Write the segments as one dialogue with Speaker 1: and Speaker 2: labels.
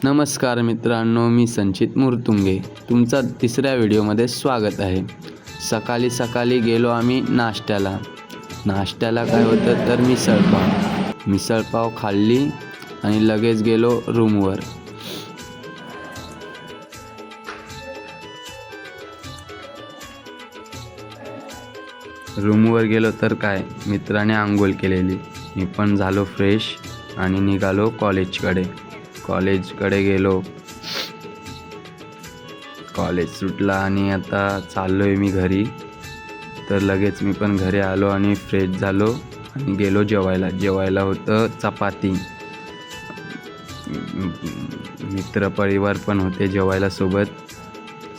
Speaker 1: नमस्कार मित्रांनो, मी संचित मुर्तुंगे. तुमचा तिसऱ्या व्हिडिओमध्ये स्वागत आहे. सकाळी सकाळी गेलो आम्ही नाश्त्याला. नाश्त्याला काय होतं तर मिसळपाव खाल्ली आणि लगेच गेलो रूमवर. रूमवर गेलो तर काय, मित्राने आंघोळ केलेली. मी पण झालो फ्रेश आणि निघालो कॉलेजकडे गेलो. कॉलेज सुटला आणि आता चाललोय मी घरी. तर लगेच मी पण घरी आलो आणि फ्रेश झालो आणि गेलो जेवायला होतं चपाती. मित्रपरिवार पण होते जेवायला सोबत.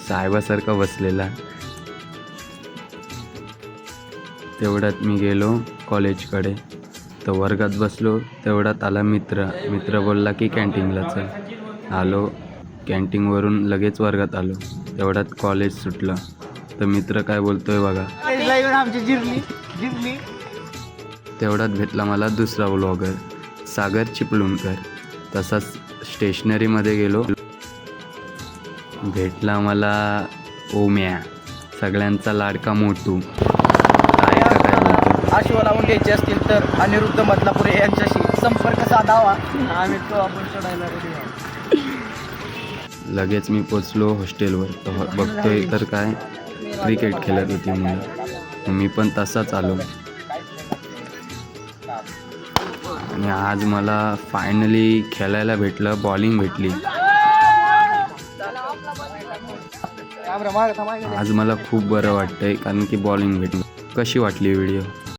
Speaker 1: साहेबासारखा बसलेला. तेवढ्यात मी गेलो कॉलेजकडे. तर वर्गात बसलो, तेवढ्यात आला मित्र बोलला की कॅन्टीनला चल. आलो कॅन्टीनवरून लगेच वर्गात आलो. तेवढ्यात कॉलेज सुटलं. तर मित्र काय बोलतोय बघा. तेवढ्यात भेटला मला दुसरा व्लॉगर सागर चिपळूणकर. तसाच स्टेशनरीमध्ये गेलो. भेटला मला ओम्या, सगळ्यांचा लाडका मोटू. ऐका काय बोलतो.
Speaker 2: आशो लावून घ्यायचे असतील तर अनिरुद्ध मधलापुरे यांच्याशी संपर्क साधावा. आम्ही तो आपण चढायला रेडी आहोत.
Speaker 1: लगेच मी पोचलो हॉस्टेलवर. बघतोय तर काय क्रिकेट खेळत होती मुलं. मी पण तसाच आलो. आणि आज मला फायनली खेळायला भेटलं, बॉलिंग भेटली. आज मला खूप बरं वाटतंय कारण की बॉलिंग भेटली. कशी वाटली व्हिडिओ?